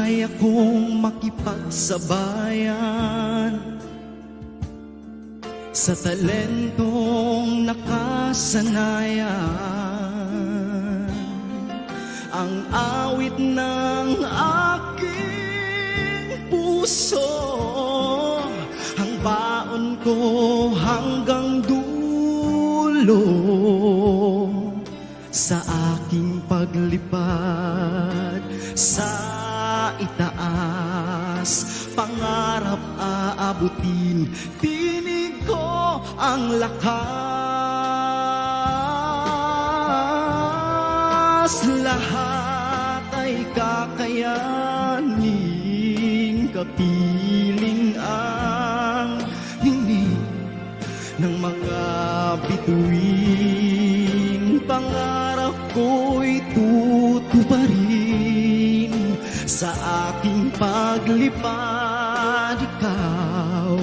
kaya kong makipagsabayan sa talentong nakasanayan. Ang awit ng aking puso, ang baon ko hanggang dulo. Sa aking paglipad sa itaas, pangarap aabutin, tinig ko ang lakas. Lahat ay kakayanin, kapiling ang ningning ng mga bituin. Pangarap ko'y tutuparin sa aking paglipad. Ikaw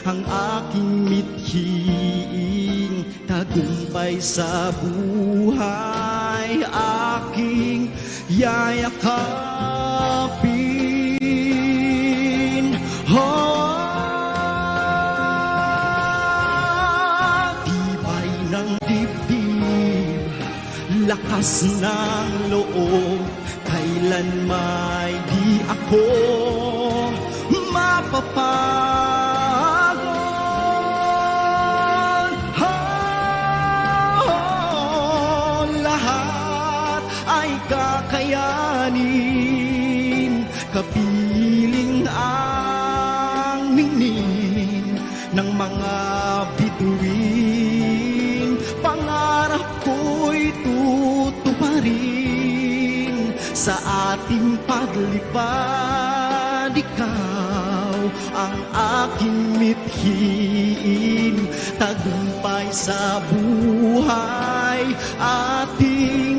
ang aking mithiin, tagumpay sa buhay, aking yayakapin. Tibay ng dibdib, lakas ng loob, kailan may di ako mapapagod. Lahat ay kakayanin, kapiling ang ningning ng mga bituin. Pangarap ko'y tutuparin sa ating paglipad. Ikaw ang aking mithiin, tagumpay sa buhay, ating